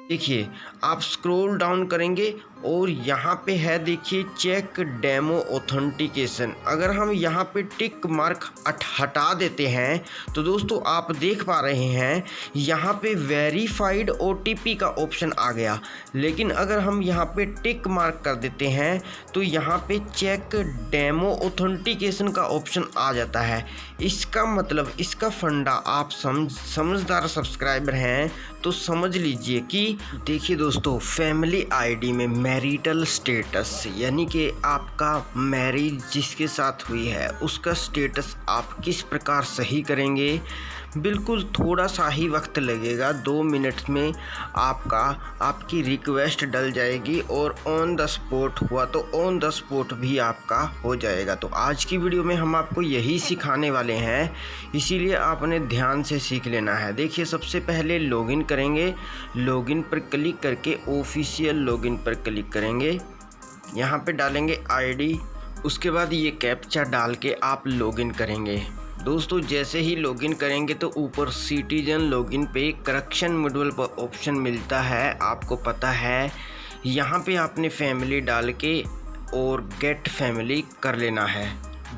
देखिए, आप scroll down करेंगे और यहाँ पे है देखिए चेक डेमो ऑथेंटिकेशन। अगर हम यहाँ पे टिक मार्क हटा देते हैं तो दोस्तों आप देख पा रहे हैं यहाँ पे वेरीफाइड ओटीपी का ऑप्शन आ गया। लेकिन अगर हम यहाँ पे टिक मार्क कर देते हैं तो यहाँ पे चेक डेमो ऑथेंटिकेशन का ऑप्शन आ जाता है। इसका मतलब, इसका फंडा आप समझदार सब्सक्राइबर हैं तो समझ लीजिए कि देखिए दोस्तों, फैमिली आईडी में मैरिटल स्टेटस यानी कि आपका मैरिज जिसके साथ हुई है उसका स्टेटस आप किस प्रकार सही करेंगे। बिल्कुल थोड़ा सा ही वक्त लगेगा, 2 मिनट में आपकी रिक्वेस्ट डल जाएगी और ऑन द स्पॉट हुआ तो ऑन द स्पॉट भी आपका हो जाएगा। तो आज की वीडियो में हम आपको यही सिखाने वाले हैं, इसीलिए आपने ध्यान से सीख लेना है। देखिए, सबसे पहले लॉगिन करेंगे, लॉगिन पर क्लिक करके ऑफिशियल लॉगिन पर क्लिक करेंगे, यहाँ पे डालेंगे आईडी, उसके बाद ये कैप्चा डाल के आप लॉगिन करेंगे। दोस्तों जैसे ही लॉगिन करेंगे तो ऊपर सिटीजन लॉगिन पे करेक्शन मॉड्यूल पर ऑप्शन मिलता है, आपको पता है। यहाँ पे आपने फैमिली डाल के और गेट फैमिली कर लेना है।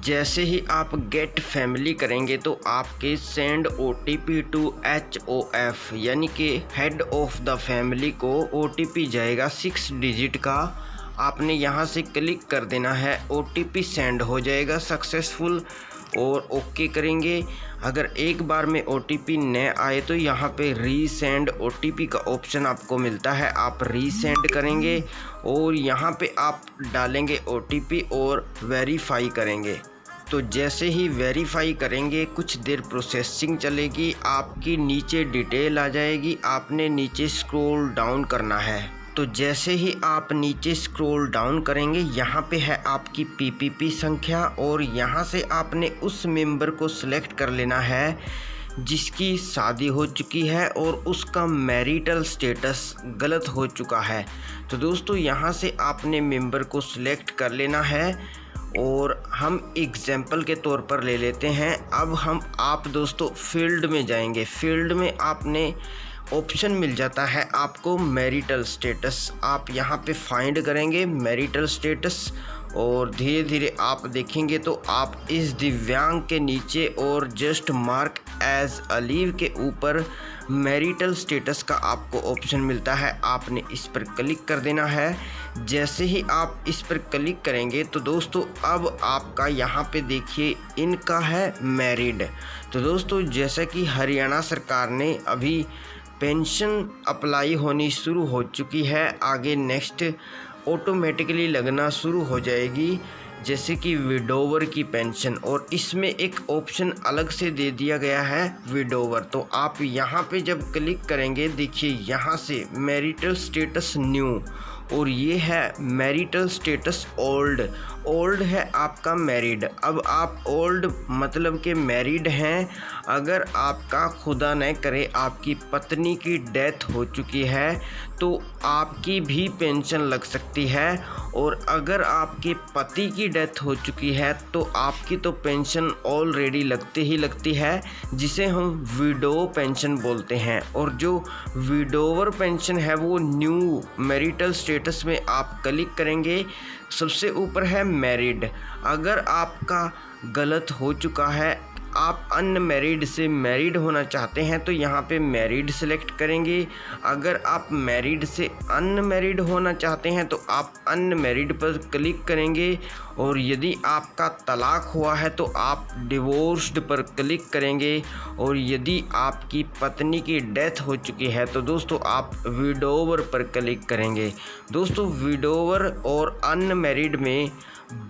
जैसे ही आप गेट फैमिली करेंगे तो आपके सेंड ओटीपी टू HOF यानी कि हेड ऑफ द फैमिली को ओटीपी जाएगा 6 डिजिट का। आपने यहाँ से क्लिक कर देना है, ओटीपी सेंड हो जाएगा सक्सेसफुल और ओके करेंगे। अगर एक बार में ओटीपी न आए तो यहाँ पे रीसेंड ओटीपी का ऑप्शन आपको मिलता है, आप रीसेंड करेंगे और यहाँ पे आप डालेंगे ओटीपी और वेरीफाई करेंगे। तो जैसे ही वेरीफाई करेंगे कुछ देर प्रोसेसिंग चलेगी, आपकी नीचे डिटेल आ जाएगी, आपने नीचे स्क्रॉल डाउन करना है। तो जैसे ही आप नीचे स्क्रॉल डाउन करेंगे यहाँ पे है आपकी पीपीपी संख्या और यहाँ से आपने उस मेंबर को सिलेक्ट कर लेना है जिसकी शादी हो चुकी है और उसका मैरिटल स्टेटस गलत हो चुका है। तो दोस्तों यहाँ से आपने मेंबर को सिलेक्ट कर लेना है और हम एग्जाम्पल के तौर पर ले लेते हैं। अब आप दोस्तों फील्ड में जाएंगे, फील्ड में आपने ऑप्शन मिल जाता है आपको मैरिटल स्टेटस, आप यहाँ पे फाइंड करेंगे मैरिटल स्टेटस और धीरे धीरे आप देखेंगे तो आप इस दिव्यांग के नीचे और just mark as a leave के ऊपर मैरिटल स्टेटस का आपको ऑप्शन मिलता है, आपने इस पर क्लिक कर देना है। जैसे ही आप इस पर क्लिक करेंगे तो दोस्तों अब आपका यहाँ पे देखिए इनका है मैरिड। तो दोस्तों जैसा कि हरियाणा सरकार ने अभी पेंशन अप्लाई होनी शुरू हो चुकी है, आगे नेक्स्ट ऑटोमेटिकली लगना शुरू हो जाएगी जैसे कि विडोवर की पेंशन, और इसमें एक ऑप्शन अलग से दे दिया गया है विडोवर। तो आप यहाँ पे जब क्लिक करेंगे देखिए यहाँ से मैरिटल स्टेटस न्यू और ये है मैरिटल स्टेटस ओल्ड, ओल्ड है आपका मैरिड। अब आप ओल्ड मतलब के मैरिड हैं, अगर आपका खुदा न करे आपकी पत्नी की डेथ हो चुकी है तो आपकी भी पेंशन लग सकती है, और अगर आपके पति की डेथ हो चुकी है तो आपकी तो पेंशन ऑलरेडी लगती है जिसे हम विडो पेंशन बोलते हैं। और जो विडोवर पेंशन है वो न्यू मैरिटल स्टेटस में आप क्लिक करेंगे, सबसे ऊपर है मैरिड। अगर आपका गलत हो चुका है, आप अनमैरिड से मैरिड होना चाहते हैं तो यहाँ पे मैरिड सेलेक्ट करेंगे। अगर आप मैरिड से अनमैरिड होना चाहते हैं तो आप अनमैरिड पर क्लिक करेंगे, और यदि आपका तलाक हुआ है तो आप डिवोर्स्ड पर क्लिक करेंगे, और यदि आपकी पत्नी की डेथ हो चुकी है तो दोस्तों आप विडोवर पर क्लिक करेंगे। दोस्तों विडोवर और अनमैरिड में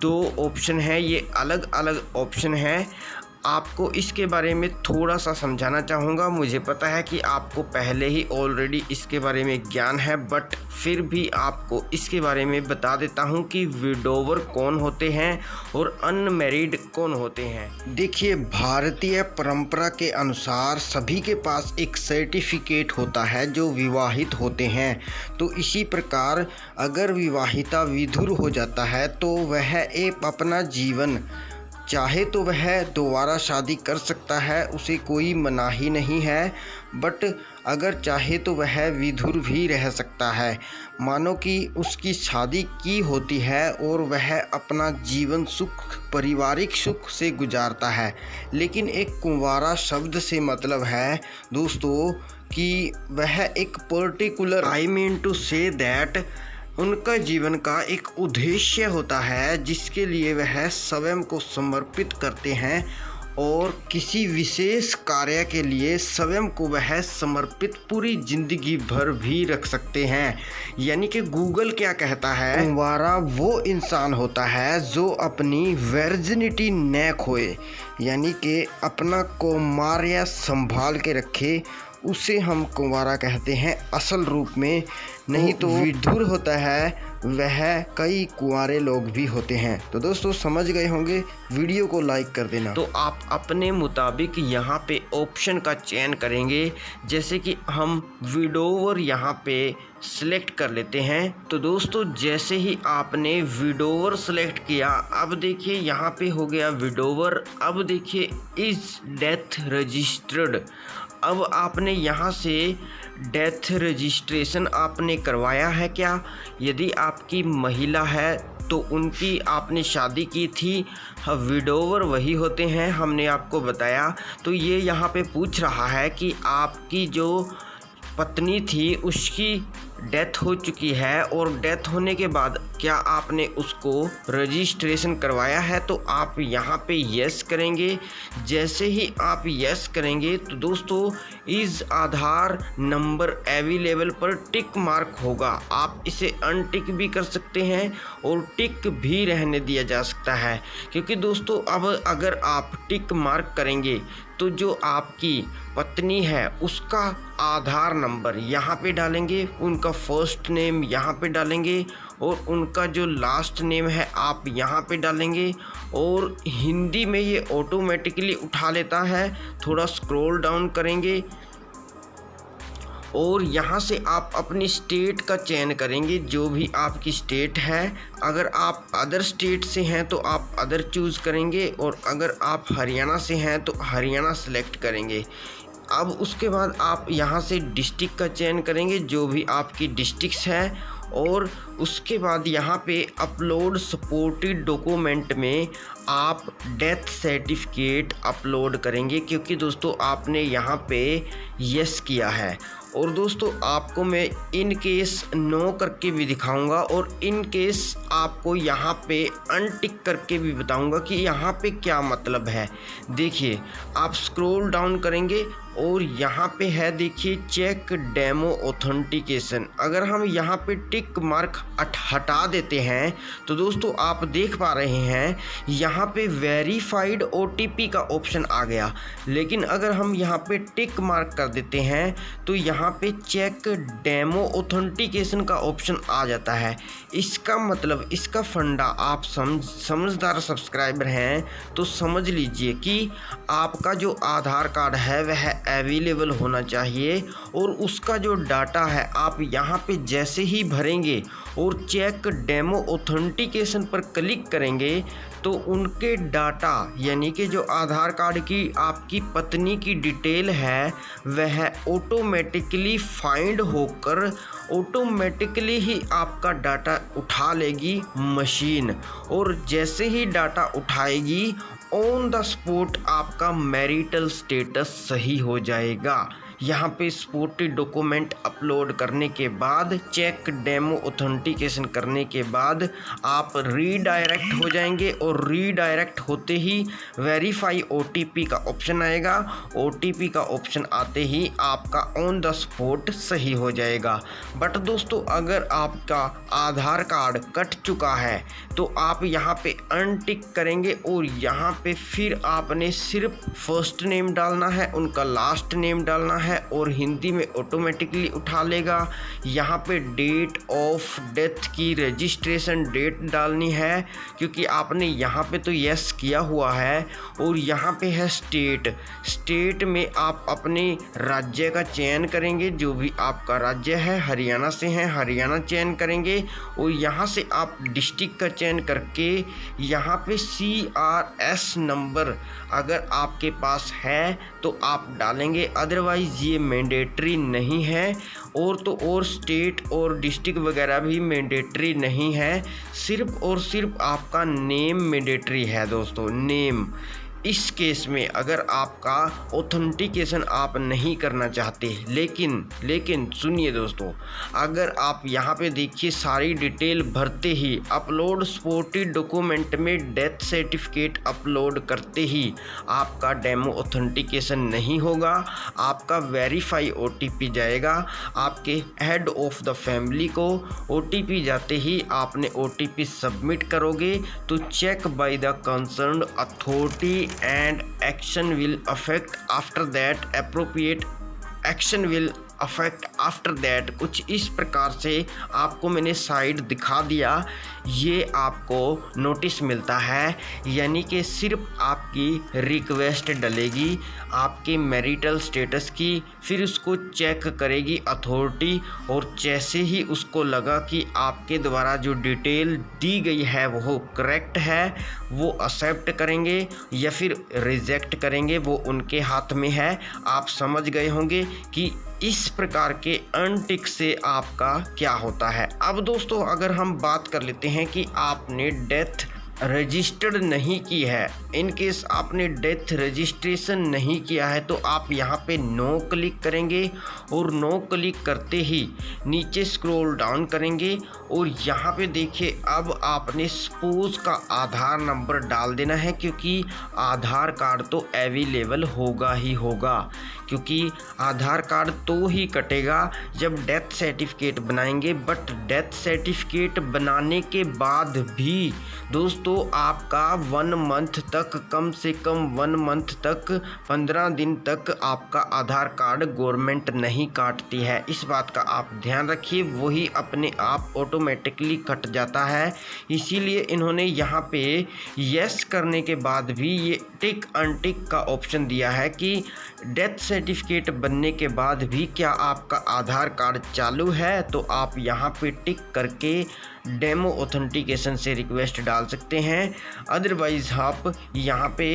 2 ऑप्शन है, ये अलग अलग ऑप्शन है। आपको इसके बारे में थोड़ा सा समझाना चाहूँगा, मुझे पता है कि आपको पहले ही ऑलरेडी इसके बारे में ज्ञान है, बट फिर भी आपको इसके बारे में बता देता हूँ कि विडोवर कौन होते हैं और अनमैरिड कौन होते हैं। देखिए, भारतीय परंपरा के अनुसार सभी के पास एक सर्टिफिकेट होता है जो विवाहित होते हैं। तो इसी प्रकार अगर विवाहिता विधुर हो जाता है तो वह एक अपना जीवन चाहे तो वह दोबारा शादी कर सकता है, उसे कोई मनाही नहीं है, बट अगर चाहे तो वह विधुर भी रह सकता है। मानो कि उसकी शादी की होती है और वह अपना जीवन सुख पारिवारिक सुख से गुजारता है, लेकिन एक कुंवारा शब्द से मतलब है दोस्तों कि वह एक particular, I mean to say that उनका जीवन का एक उद्देश्य होता है जिसके लिए वह स्वयं को समर्पित करते हैं और किसी विशेष कार्य के लिए स्वयं को वह समर्पित पूरी जिंदगी भर भी रख सकते हैं। यानी कि गूगल क्या कहता है, कुंवारा वो इंसान होता है जो अपनी वर्जिनिटी न खोए, यानी कि अपना कौमार्य संभाल के रखे, उसे हम कुंवारा कहते हैं असल रूप में। नहीं तो विधुर होता है वह कई कुंवारे लोग भी होते हैं। तो दोस्तों समझ गए होंगे, वीडियो को लाइक कर देना। तो आप अपने मुताबिक यहाँ पे ऑप्शन का चयन करेंगे, जैसे कि हम विडोवर यहाँ पे सिलेक्ट कर लेते हैं। तो दोस्तों जैसे ही आपने विडोवर सेलेक्ट किया, अब देखिए यहाँ पे हो गया विडोवर। अब देखिए इज डेथ रजिस्टर्ड। अब आपने यहाँ से डेथ रजिस्ट्रेशन आपने करवाया है क्या? यदि आपकी महिला है तो उनकी आपने शादी की थी, विडोवर वही होते हैं, हमने आपको बताया। तो ये यहाँ पे पूछ रहा है कि आपकी जो पत्नी थी उसकी डेथ हो चुकी है और डेथ होने के बाद क्या आपने उसको रजिस्ट्रेशन करवाया है? तो आप यहाँ पे यस करेंगे। जैसे ही आप यस करेंगे तो दोस्तों इस आधार नंबर अवेलेबल पर टिक मार्क होगा। आप इसे अनटिक भी कर सकते हैं और टिक भी रहने दिया जा सकता है, क्योंकि दोस्तों अब अगर आप टिक मार्क करेंगे तो जो आपकी पत्नी है उसका आधार नंबर यहाँ पे डालेंगे, उनका फर्स्ट नेम यहाँ पे डालेंगे और उनका जो लास्ट नेम है आप यहाँ पे डालेंगे। और हिंदी में ये ऑटोमेटिकली उठा लेता है। थोड़ा स्क्रॉल डाउन करेंगे और यहाँ से आप अपनी स्टेट का चयन करेंगे, जो भी आपकी स्टेट है। अगर आप अदर स्टेट से हैं तो आप अदर चूज़ करेंगे और अगर आप हरियाणा से हैं तो हरियाणा सेलेक्ट करेंगे। अब उसके बाद आप यहाँ से डिस्ट्रिक्ट का चयन करेंगे, जो भी आपकी डिस्ट्रिक्ट्स है। और उसके बाद यहाँ पे अपलोड सपोर्टेड डॉक्यूमेंट में आप डेथ सर्टिफिकेट अपलोड करेंगे, क्योंकि दोस्तों आपने यहाँ पे यस किया है। और दोस्तों आपको मैं इन केस नो करके भी दिखाऊंगा और इन केस आपको यहाँ पे अनटिक करके भी बताऊंगा कि यहाँ पे क्या मतलब है। देखिए आप स्क्रॉल डाउन करेंगे और यहाँ पे है देखिए चेक डेमो ऑथेंटिकेशन। अगर हम यहाँ पे टिक मार्क हटा देते हैं तो दोस्तों आप देख पा रहे हैं यहाँ पे वेरीफाइड OTP का ऑप्शन आ गया। लेकिन अगर हम यहाँ पे टिक मार्क कर देते हैं तो यहाँ पे चेक डेमो ऑथेंटिकेशन का ऑप्शन आ जाता है। इसका मतलब, इसका फंडा आप समझदार सब्सक्राइबर हैं तो समझ लीजिए कि आपका जो आधार कार्ड है वह अवेलेबल होना चाहिए और उसका जो डाटा है आप यहाँ पे जैसे ही भरेंगे और चेक डेमो ऑथेंटिकेशन पर क्लिक करेंगे तो उनके डाटा, यानी कि जो आधार कार्ड की आपकी पत्नी की डिटेल है वह ऑटोमेटिकली फाइंड होकर ऑटोमेटिकली ही आपका डाटा उठा लेगी मशीन। और जैसे ही डाटा उठाएगी ऑन द स्पॉट आपका मैरिटल स्टेटस सही हो जाएगा। यहाँ पे सपोर्टेड डॉक्यूमेंट अपलोड करने के बाद, चेक डेमो ऑथेंटिकेशन करने के बाद आप रीडायरेक्ट हो जाएंगे और रीडायरेक्ट होते ही वेरीफाई OTP का ऑप्शन आएगा। OTP का ऑप्शन आते ही आपका ऑन द स्पॉट सही हो जाएगा। बट दोस्तों अगर आपका आधार कार्ड कट चुका है तो आप यहाँ पे अनटिक करेंगे और यहाँ पे फिर आपने सिर्फ फर्स्ट नेम डालना है, उनका लास्ट नेम डालना है और हिंदी में ऑटोमेटिकली उठा लेगा। यहाँ पे डेट ऑफ डेथ की रजिस्ट्रेशन डेट डालनी है, क्योंकि आपने यहाँ पे तो यस किया हुआ है। और यहाँ पे है स्टेट में आप अपने राज्य का चयन करेंगे, जो भी आपका राज्य है। हरियाणा से हैं, हरियाणा चयन करेंगे और यहाँ से आप डिस्ट्रिक्ट का चयन करके यहाँ पे CRS नंबर अगर आपके पास है तो आप डालेंगे, अदरवाइज ये मैंडेटरी नहीं है, और तो और स्टेट और डिस्ट्रिक्ट वगैरह भी मैंडेटरी नहीं है, सिर्फ और सिर्फ आपका नेम मैंडेटरी है दोस्तों, नेम। इस केस में अगर आपका ऑथेंटिकेशन आप नहीं करना चाहते, लेकिन सुनिए दोस्तों, अगर आप यहाँ पे देखिए सारी डिटेल भरते ही, अपलोड सपोर्टेड डॉक्यूमेंट में डेथ सर्टिफिकेट अपलोड करते ही आपका डेमो ऑथेंटिकेशन नहीं होगा, आपका वेरीफाई OTP जाएगा आपके हेड ऑफ द फैमिली को। OTP जाते ही आपने OTP सबमिट करोगे तो check by the concerned authority and action will affect after that, appropriate action will affect after that। कुछ इस प्रकार से आपको मैंने साइड दिखा दिया, ये आपको नोटिस मिलता है, यानी कि सिर्फ आपकी रिक्वेस्ट डलेगी आपके मैरिटल स्टेटस की, फिर उसको चेक करेगी अथॉरिटी, और जैसे ही उसको लगा कि आपके द्वारा जो डिटेल दी गई है वो करेक्ट है, वो एक्सेप्ट करेंगे या फिर रिजेक्ट करेंगे, वो उनके हाथ में है। आप समझ गए होंगे कि इस प्रकार के अनटिक से आपका क्या होता है। अब दोस्तों अगर हम बात कर लेते हैं कि आपने डेथ रजिस्टर्ड नहीं की है, इन केस आपने डेथ रजिस्ट्रेशन नहीं किया है, तो आप यहाँ पे नो क्लिक करेंगे, और नो क्लिक करते ही नीचे स्क्रॉल डाउन करेंगे, और यहाँ पे देखिए अब आपने सपोज का आधार नंबर डाल देना है, क्योंकि आधार कार्ड तो अवेलेबल होगा ही होगा, क्योंकि आधार कार्ड तो ही कटेगा जब डेथ सर्टिफिकेट बनाएंगे। बट डेथ सर्टिफिकेट बनाने के बाद भी दोस्तों आपका 1 मंथ तक, कम से कम 1 मंथ तक, 15 दिन तक आपका आधार कार्ड गवर्नमेंट नहीं काटती है। इस बात का आप ध्यान रखिए, वही अपने आप ऑटोमेटिकली कट जाता है। इसीलिए इन्होंने यहाँ पे यस करने के बाद भी ये टिक अनटिक का ऑप्शन दिया है कि डेथ सर्टिफिकेट बनने के बाद भी क्या आपका आधार कार्ड चालू है, तो आप यहाँ पे टिक करके डेमो ऑथेंटिकेशन से रिक्वेस्ट डाल सकते हैं, अदरवाइज आप यहाँ पे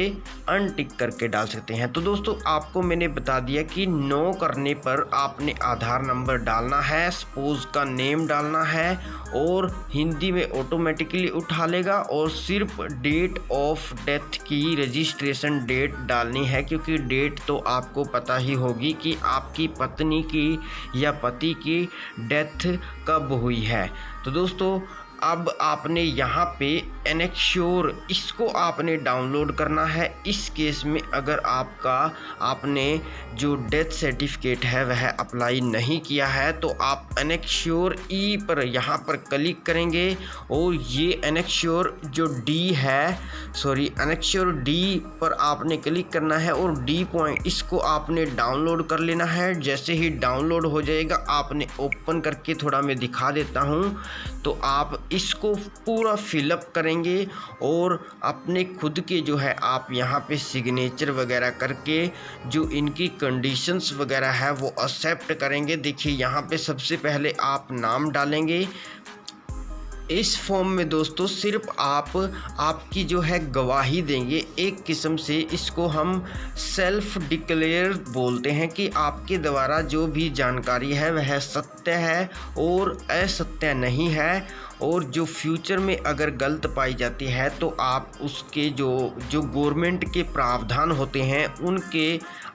अनटिक करके डाल सकते हैं। तो दोस्तों आपको मैंने बता दिया कि नो करने पर आपने आधार नंबर डालना है, सपोज का नेम डालना है, और हिंदी में ऑटोमेटिकली उठा लेगा, और सिर्फ डेट ऑफ डेथ की रजिस्ट्रेशन डेट डालनी है, क्योंकि डेट तो आपको पता ही होगी कि आपकी पत्नी की या पति की डेथ कब हुई है। तो दोस्तों अब आपने यहाँ पे एनेक्श्योर, इसको आपने डाउनलोड करना है। इस केस में अगर आपने जो डेथ सर्टिफिकेट है वह अप्लाई नहीं किया है, तो आप एनेक्श्योर ई पर यहाँ पर क्लिक करेंगे, और ये एनेक्श्योर जो डी है, एनेक्श्योर डी पर आपने क्लिक करना है, और डी पॉइंट इसको आपने डाउनलोड कर लेना है। जैसे ही डाउनलोड हो जाएगा आपने ओपन करके, थोड़ा मैं दिखा देता हूँ, तो आप इसको पूरा फिलअप करेंगे, और अपने खुद के जो है आप यहाँ पे सिग्नेचर वगैरह करके जो इनकी कंडीशंस वगैरह है वो एक्सेप्ट करेंगे। देखिए यहाँ पे सबसे पहले आप नाम डालेंगे। इस फॉर्म में दोस्तों सिर्फ आपकी जो है गवाही देंगे, एक किस्म से इसको हम सेल्फ डिक्लेयर बोलते हैं, कि आपके द्वारा जो भी जानकारी है वह सत्य है और असत्य नहीं है, और जो फ्यूचर में अगर गलत पाई जाती है तो आप उसके जो गवर्नमेंट के प्रावधान होते हैं उनके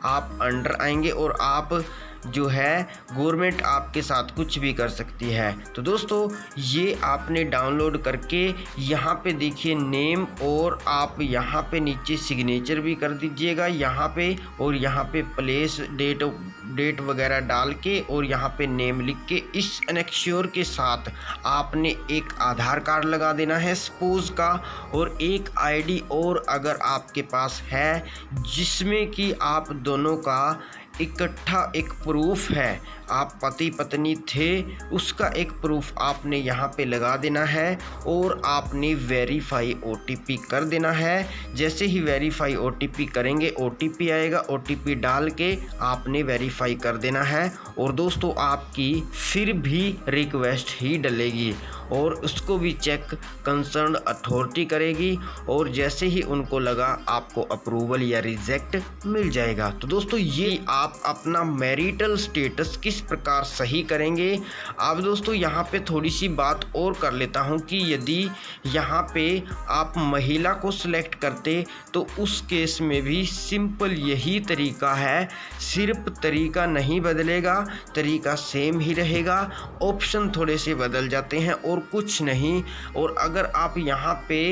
आप अंडर आएंगे, और आप जो है गवर्नमेंट आपके साथ कुछ भी कर सकती है। तो दोस्तों ये आपने डाउनलोड करके यहाँ पे देखिए नेम, और आप यहाँ पे नीचे सिग्नेचर भी कर दीजिएगा यहाँ पे, और यहाँ पे प्लेस डेट वगैरह डाल के, और यहाँ पे नेम लिख के इस एनेक्श्योर के साथ आपने एक आधार कार्ड लगा देना है सपोज का, और एक आईडी और अगर आपके पास है जिसमें कि आप दोनों का इकट्ठा एक प्रूफ है, आप पति पत्नी थे उसका एक प्रूफ आपने यहाँ पे लगा देना है और आपने वेरीफाई OTP कर देना है। जैसे ही वेरीफाई OTP करेंगे, OTP आएगा, OTP डाल के आपने वेरीफाई कर देना है और दोस्तों आपकी फिर भी रिक्वेस्ट ही डलेगी और उसको भी चेक कंसर्न अथॉरिटी करेगी और जैसे ही उनको लगा आपको अप्रूवल या रिजेक्ट मिल जाएगा। तो दोस्तों ये आप अपना मैरिटल स्टेटस किस प्रकार सही करेंगे। अब दोस्तों यहाँ पे थोड़ी सी बात और कर लेता हूँ कि यदि यहाँ पे आप महिला को सिलेक्ट करते तो उस केस में भी सिंपल यही तरीका है, सिर्फ तरीका नहीं बदलेगा, तरीका सेम ही रहेगा, ऑप्शन थोड़े से बदल जाते हैं और कुछ नहीं। और अगर आप यहाँ पे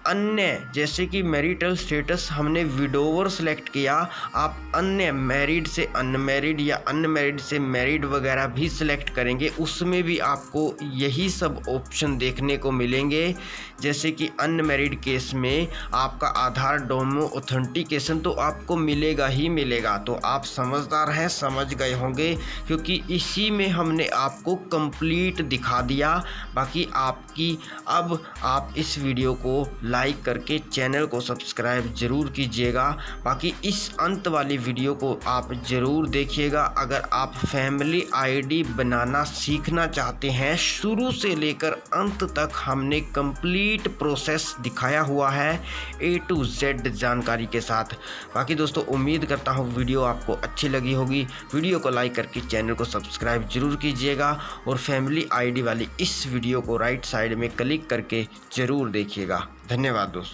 अन्य जैसे कि मैरिटल स्टेटस हमने विडोवर सेलेक्ट किया, आप अन्य मैरिड से अनमैरिड या अनमैरिड से मैरिड वगैरह भी सिलेक्ट करेंगे, उसमें भी आपको यही सब ऑप्शन देखने को मिलेंगे। जैसे कि अनमैरिड केस में आपका आधार डोमो ऑथेंटिकेशन तो आपको मिलेगा ही मिलेगा। तो आप समझदार हैं, समझ गए होंगे, क्योंकि इसी में हमने आपको कंप्लीट दिखा दिया। बाकी आपकी अब आप इस वीडियो को लाइक करके चैनल को सब्सक्राइब जरूर कीजिएगा। बाकी इस अंत वाली वीडियो को आप ज़रूर देखिएगा। अगर आप फैमिली आईडी बनाना सीखना चाहते हैं, शुरू से लेकर अंत तक हमने कंप्लीट प्रोसेस दिखाया हुआ है A to Z जानकारी के साथ। बाकी दोस्तों उम्मीद करता हूँ वीडियो आपको अच्छी लगी होगी। वीडियो को लाइक करके चैनल को सब्सक्राइब जरूर कीजिएगा और फैमिली आईडी वाली इस वीडियो को राइट साइड में क्लिक करके ज़रूर देखिएगा। धन्यवाद दोस्तों।